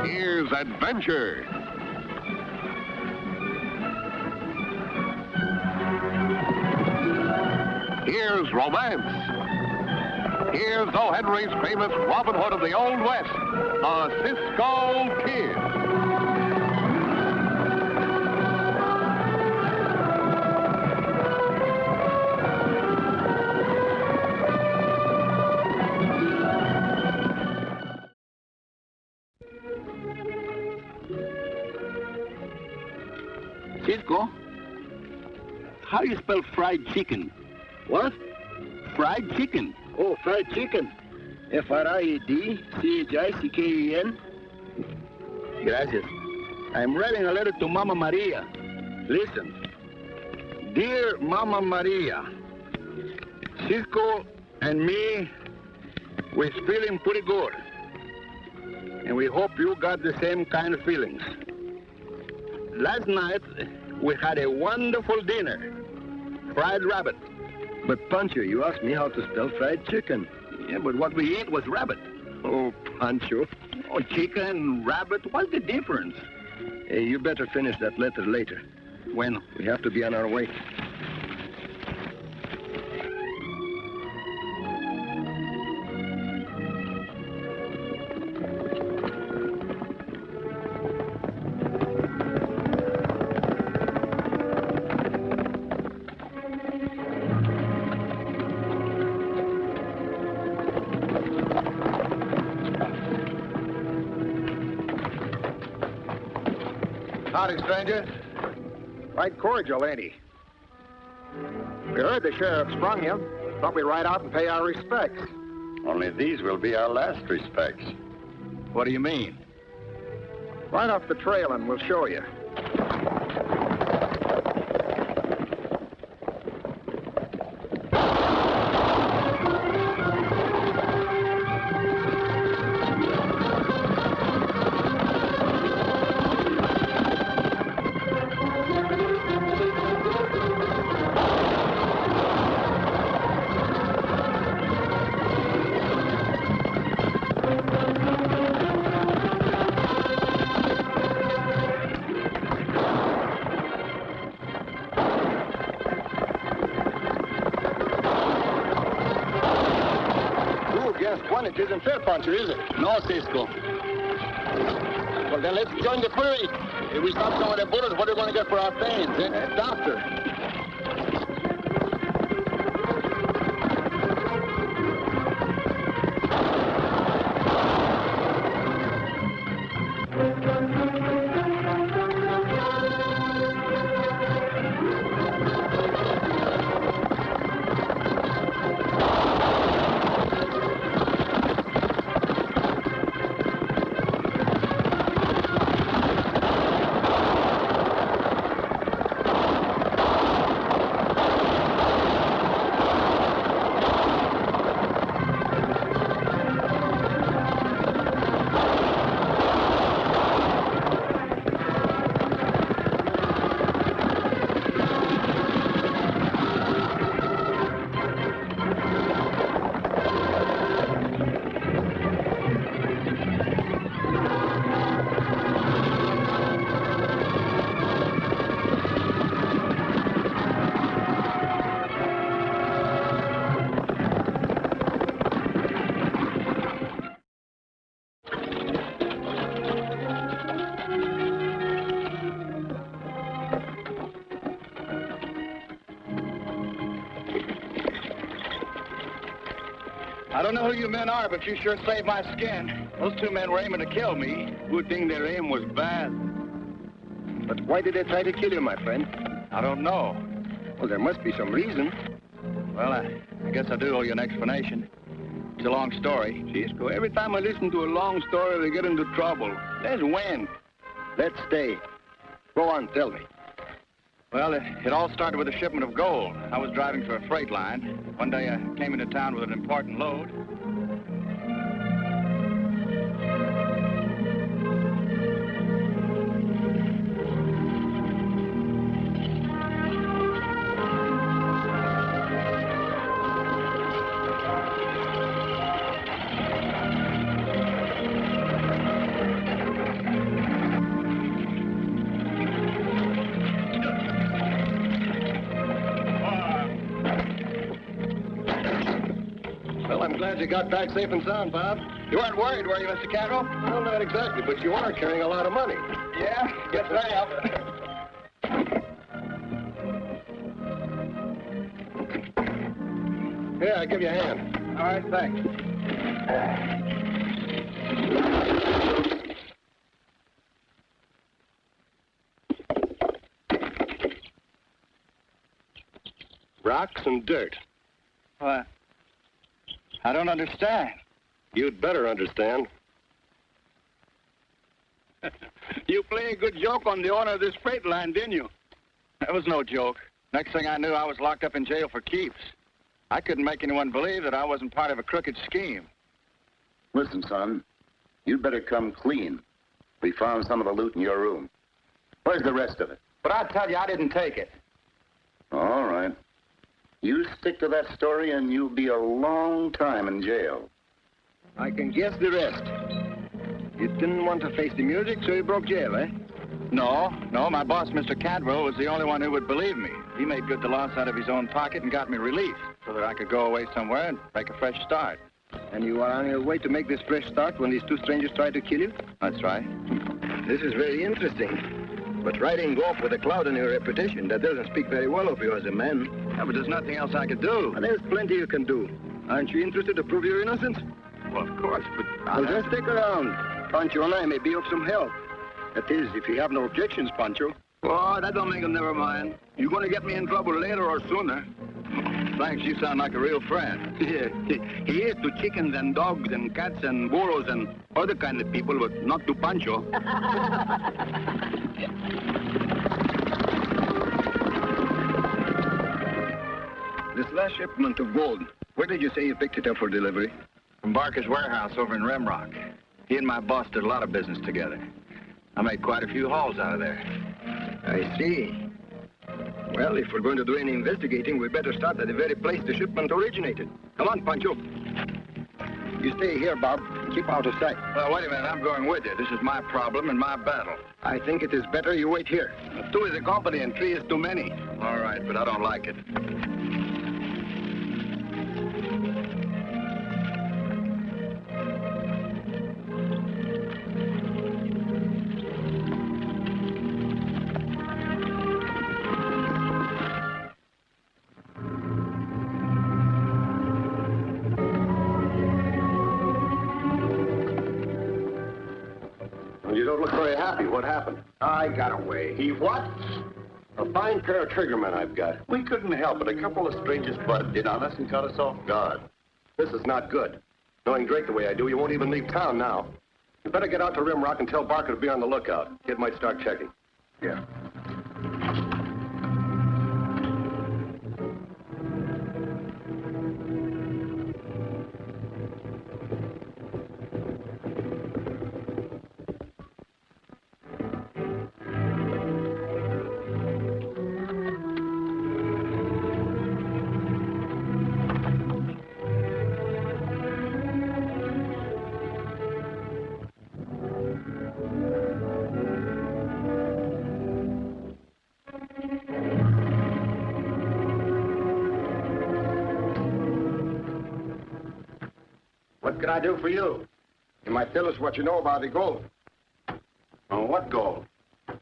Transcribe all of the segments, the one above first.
Here's adventure. Here's romance. Here's O. Henry's famous Robin Hood of the Old West, the Cisco Kid. Cisco, how do you spell fried chicken? What? Fried chicken. Oh, fried chicken. F-R-I-E-D-C-H-I-C-K-E-N. Gracias. I'm writing a letter to Mama Maria. Listen. Dear Mama Maria, Cisco and me, we're feeling pretty good. And we hope you got the same kind of feelings. Last night, we had a wonderful dinner. Fried rabbit. But, Pancho, you asked me how to spell fried chicken. Yeah, but what we ate was rabbit. Oh, Pancho. Oh, chicken, rabbit, what's the difference? Hey, you better finish that letter later. Bueno. We have to be on our way. Howdy, stranger. Right cordial, ain't he? We heard the sheriff sprung you. Thought we'd ride out and pay our respects. Only these will be our last respects. What do you mean? Right off the trail and we'll show you. It isn't fair, Pancho, is it? No, Cisco. Well, then let's join the parade. If we stop some of the bullets, what are we going to get for our pains, eh? Doctor. I don't know who you men are, but you sure saved my skin. Those two men were aiming to kill me. Good thing their aim was bad. But why did they try to kill you, my friend? I don't know. Well, there must be some reason. Well, I guess I do owe you an explanation. It's a long story. Cisco, every time I listen to a long story, they get into trouble. There's wind. Let's stay. Go on, tell me. Well, it all started with a shipment of gold. I was driving for a freight line. One day I came into town with an important load. Well, I'm glad you got back safe and sound, Bob. You weren't worried, were you, Mr. Carrillo? Well, not exactly, but you are carrying a lot of money. Yeah, guess I am. Here, I'll give you a hand. All right, thanks. Rocks and dirt. What? I don't understand. You'd better understand. You played a good joke on the owner of this freight line, didn't you? That was no joke. Next thing I knew, I was locked up in jail for keeps. I couldn't make anyone believe that I wasn't part of a crooked scheme. Listen, son, you'd better come clean. We found some of the loot in your room. Where's the rest of it? But I tell you, I didn't take it. All right. You stick to that story and you'll be a long time in jail. I can guess the rest. You didn't want to face the music, so you broke jail, eh? No, my boss, Mr. Cadwell, was the only one who would believe me. He made good the loss out of his own pocket and got me relief so that I could go away somewhere and make a fresh start. And you are on your way to make this fresh start when these two strangers tried to kill you? That's right. This is very interesting. But riding golf with a cloud on your reputation, that doesn't speak very well of you as a man. Yeah, but there's nothing else I could do. Well, there's plenty you can do. Aren't you interested to prove your innocence? Well, of course, but... Well, just stick around. Pancho and I may be of some help. That is, if you have no objections, Pancho. Oh, that don't make him never mind. You're going to get me in trouble later or sooner. Thanks, you sound like a real friend. Yeah, he is to chickens and dogs and cats and burros and other kind of people, but not to Pancho. This last shipment of gold, where did you say you picked it up for delivery? From Barker's warehouse over in Rimrock. He and my boss did a lot of business together. I made quite a few hauls out of there. I see. Well, if we're going to do any investigating, we'd better start at the very place the shipment originated. Come on, Pancho. You stay here, Bob. Keep out of sight. Well, wait a minute. I'm going with you. This is my problem and my battle. I think it is better you wait here. 2 is a company and 3 is too many. All right, but I don't like it. You don't look very happy. What happened? I got away. He what? A fine pair of triggermen I've got. We couldn't help it. A couple of strangers butted in on us and caught us off guard. This is not good. Knowing Drake the way I do, you won't even leave town now. You better get out to Rimrock and tell Barker to be on the lookout. Kid might start checking. Yeah. What can I do for you? You might tell us what you know about the gold. Oh, what gold?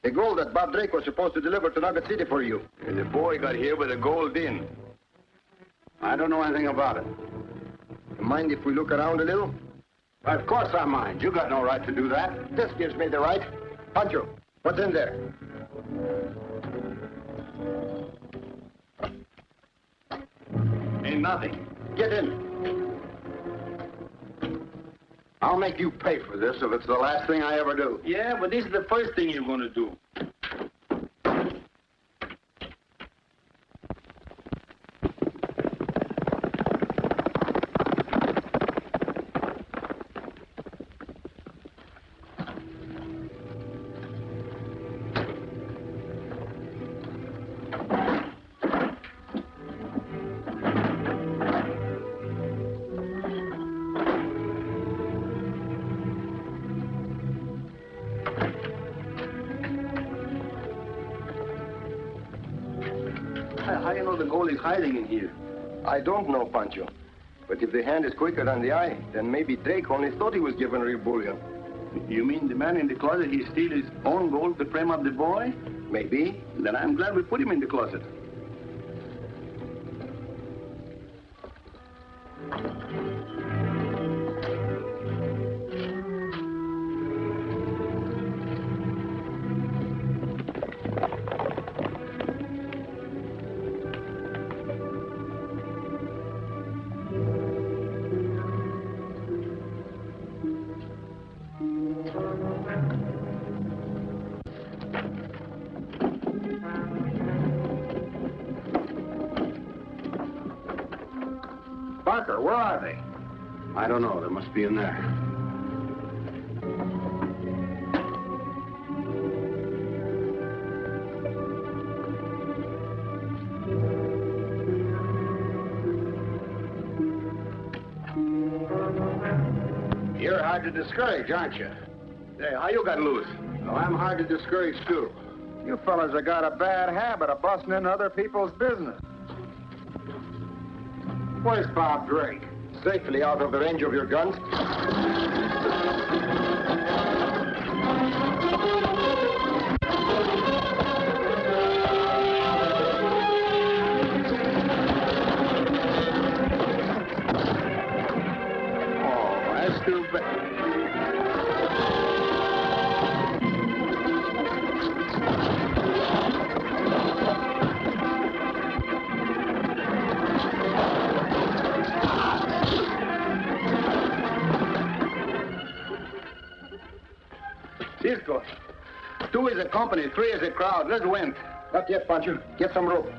The gold that Bob Drake was supposed to deliver to Nugget City for you. The boy got here with the gold in. I don't know anything about it. You mind if we look around a little? Of course I mind. You got no right to do that. This gives me the right. Pancho, what's in there? Ain't nothing. Get in. I'll make you pay for this if it's the last thing I ever do. Yeah, but this is the first thing you're going to do. How do you know the gold is hiding in here? I don't know, Pancho. But if the hand is quicker than the eye, then maybe Drake only thought he was given real bullion. You mean the man in the closet, he steal his own gold to frame up the boy? Maybe. Then I'm glad we put him in the closet. Parker, where are they? I don't know. They must be in there. You're hard to discourage, aren't you? Hey, how you got loose? Well, I'm hard to discourage, too. You fellas have got a bad habit of busting into other people's business. Where's Bob Drake? Safely out of the range of your guns. Oh, that's too bad. Cisco, 2 is a company, 3 is a crowd. Let's win. Not yet, Pancho. Get some rope.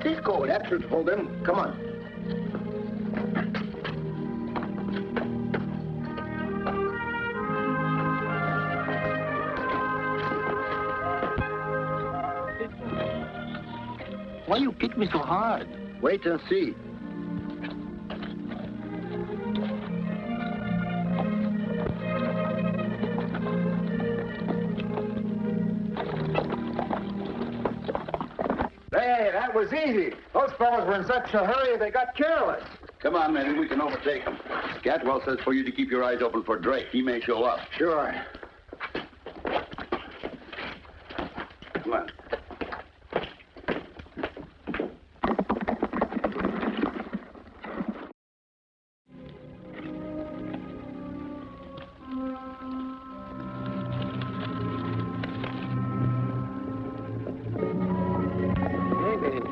Cisco, that should hold them. Come on. Why you kick me so hard? Wait and see. Hey, that was easy. Those fellas were in such a hurry they got careless. Come on, man, we can overtake him. Scatwell says for you to keep your eyes open for Drake. He may show up. Sure. Come on.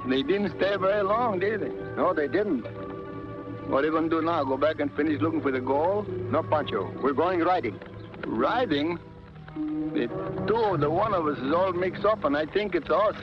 They didn't stay very long, did they? No, they didn't. What are you going to do now? Go back and finish looking for the gold? No, Pancho. We're going riding. Riding? The 2 of the one of us is all mixed up, and I think it's us.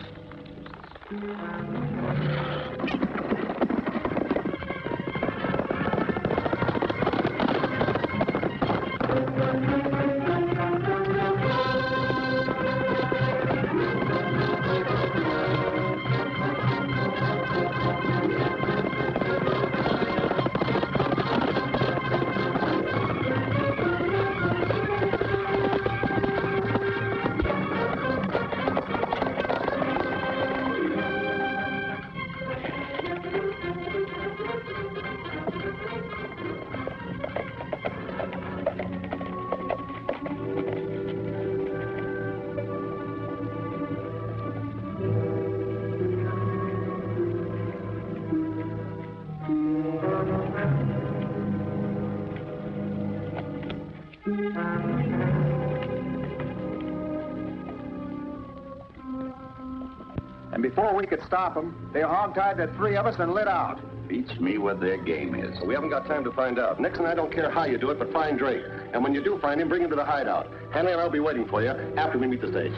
And before we could stop them, they hog-tied the 3 of us and lit out. Beats me what their game is. We haven't got time to find out. Nixon, I don't care how you do it, but find Drake. And when you do find him, bring him to the hideout. Henry and I'll be waiting for you after we meet the stage.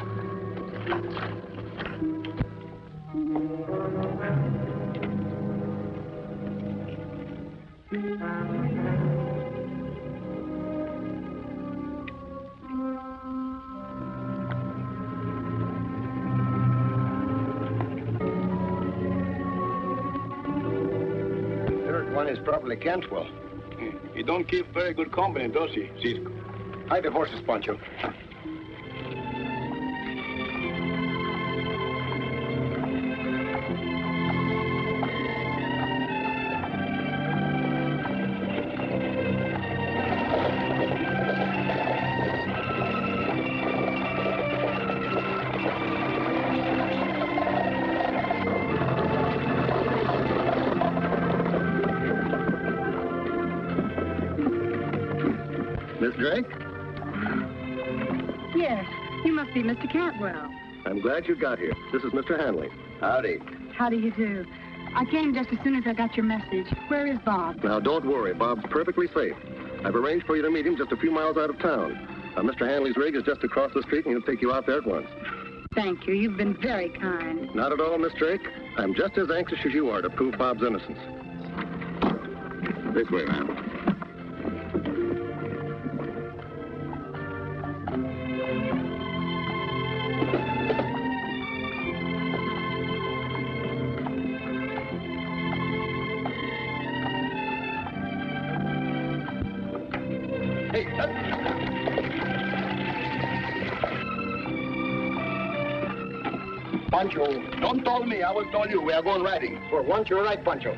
Third one is probably Cantwell. He don't keep very good company, does he, Cisco? Hide the horses, Pancho. Miss Drake? Yes, you must be Mr. Cantwell. I'm glad you got here. This is Mr. Hanley. Howdy. How do you do? I came just as soon as I got your message. Where is Bob? Now, don't worry. Bob's perfectly safe. I've arranged for you to meet him just a few miles out of town. Mr. Hanley's rig is just across the street, and he'll take you out there at once. Thank you. You've been very kind. Not at all, Miss Drake. I'm just as anxious as you are to prove Bob's innocence. This way, ma'am. Pancho, don't tell me. I will tell you. We are going riding. For once, you're right, Pancho.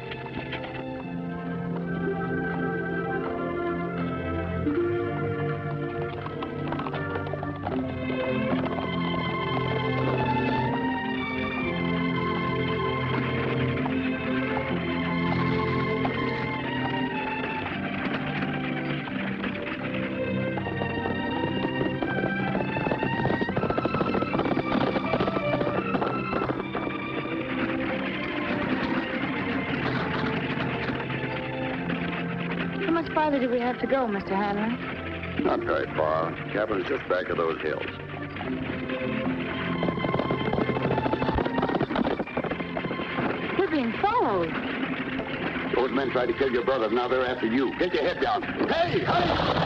How farther do we have to go, Mr. Hanley? Not very far. Cabin's just back of those hills. We're being followed. Those men tried to kill your brother. Now they're after you. Get your head down. Hey, hey!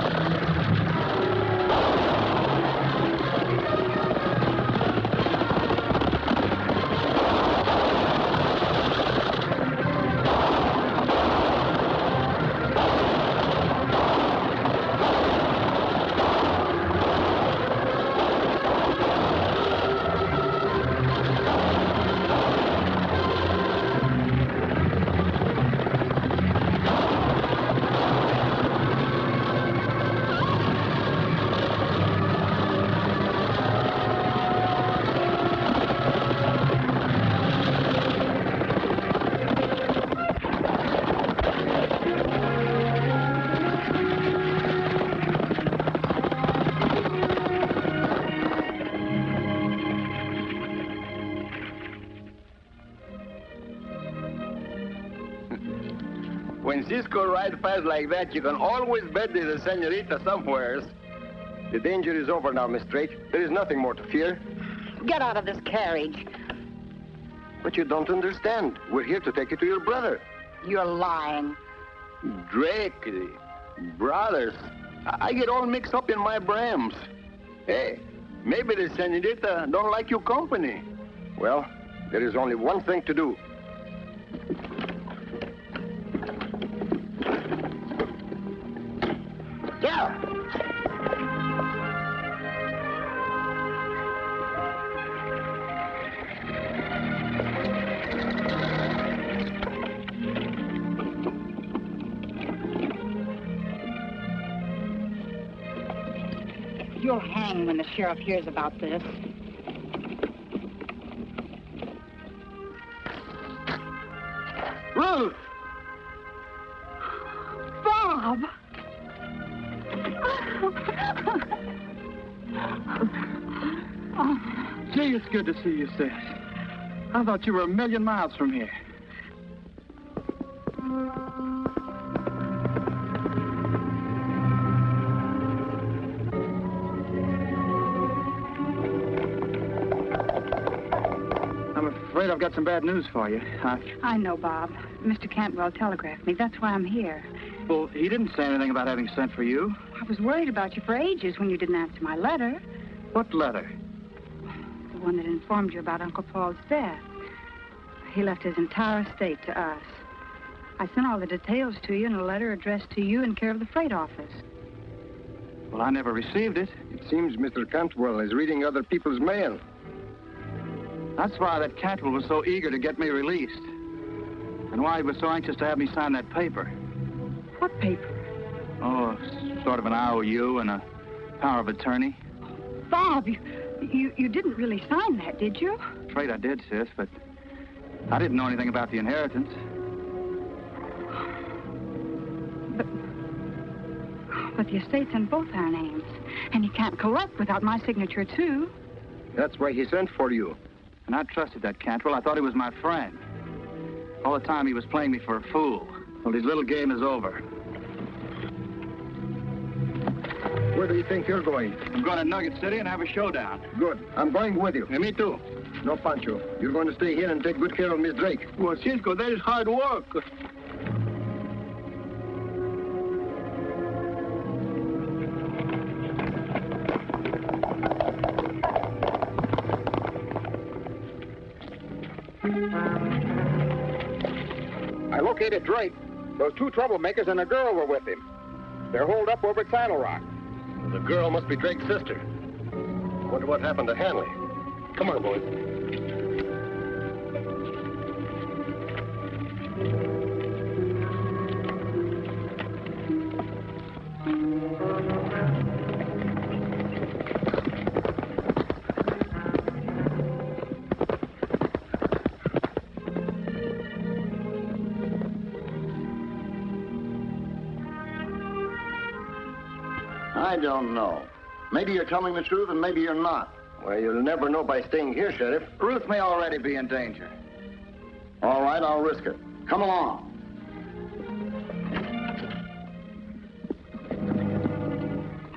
When Cisco rides fast like that, you can always bet there's a senorita somewheres. The danger is over now, Miss Drake. There is nothing more to fear. Get out of this carriage. But you don't understand. We're here to take you to your brother. You're lying. Drake, brothers. I get all mixed up in my brams. Hey, maybe the senorita don't like your company. Well, there is only one thing to do. Yeah. You'll hang when the sheriff hears about this. Ruth! Bob! Gee, it's good to see you, sis. I thought you were a million miles from here. I'm afraid I've got some bad news for you. I know, Bob. Mr. Cantwell telegraphed me. That's why I'm here. Well, he didn't say anything about having sent for you. I was worried about you for ages when you didn't answer my letter. What letter? The one that informed you about Uncle Paul's death. He left his entire estate to us. I sent all the details to you in a letter addressed to you in care of the freight office. Well, I never received it. It seems Mr. Cantwell is reading other people's mail. That's why that Cantwell was so eager to get me released. And why he was so anxious to have me sign that paper. What paper? Oh, sort of an IOU and a power of attorney. Bob, you didn't really sign that, did you? Afraid I did, sis, but I didn't know anything about the inheritance. But the estate's in both our names. And he can't collect without my signature, too. That's why he sent for you. And I trusted that Cantwell. I thought he was my friend. All the time he was playing me for a fool. Well, his little game is over. Where do you think you're going? I'm going to Nugget City and have a showdown. Good. I'm going with you. Yeah, me too. No, Pancho. You're going to stay here and take good care of Miss Drake. Well, Cisco, that is hard work. I located Drake. Those two troublemakers and a girl were with him. They're holed up over at Saddle Rock. The girl must be Drake's sister. Wonder what happened to Hanley. Come on, boys. I don't know. Maybe you're telling the truth and maybe you're not. Well, you'll never know by staying here, Sheriff. Ruth may already be in danger. All right, I'll risk it. Come along.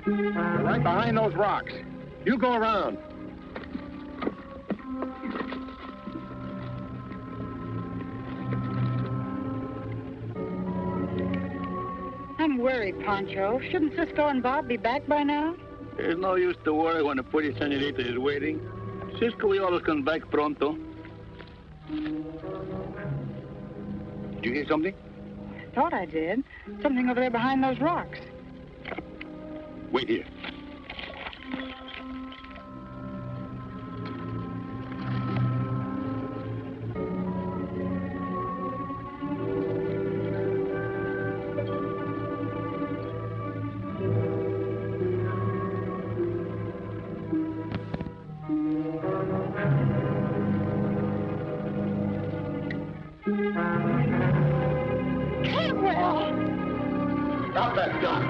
They're right behind those rocks. You go around. I'm worried, Pancho. Shouldn't Cisco and Bob be back by now? There's no use to worry when a pretty senorita is waiting. Cisco, we always come back pronto. Did you hear something? Thought I did. Something over there behind those rocks. Wait here. Stop that gun.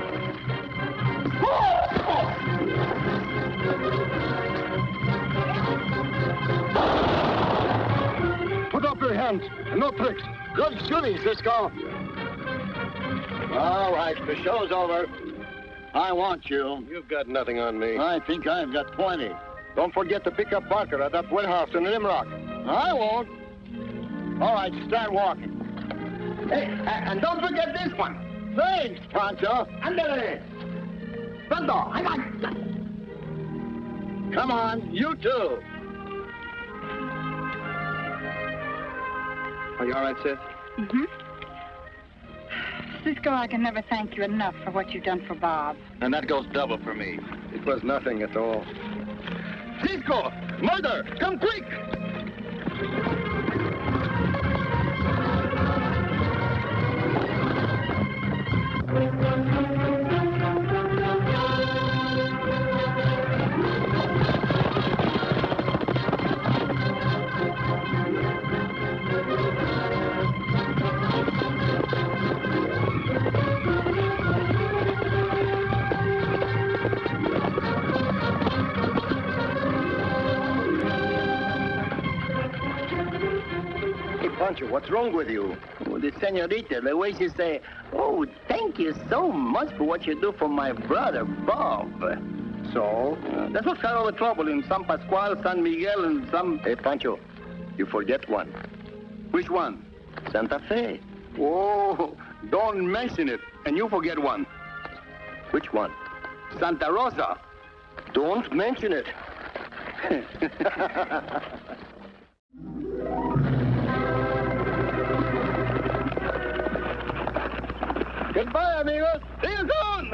Put up your hands. No tricks. Good shooting, Cisco. All right, the show's over. I want you. You've got nothing on me. I think I've got plenty. Don't forget to pick up Barker at that warehouse in Limrock. I won't. All right, start walking. Hey, and don't forget this one. Thanks, Pancho. Andale. Pronto. Come on, you too. Are you all right, sis? Mm-hmm. Cisco, I can never thank you enough for what you've done for Bob. And that goes double for me. It was nothing at all. Cisco! Murder! Come quick! Pancho, what's wrong with you? Oh, the senorita, the way she say, oh, thank you so much for what you do for my brother, Bob. So? That's what got all the trouble in San Pascual, San Miguel, and some... Hey, Pancho, You forget one. Which one? Santa Fe. Oh, don't mention it. And you forget one. Which one? Santa Rosa. Don't mention it. Goodbye, amigos. See you soon.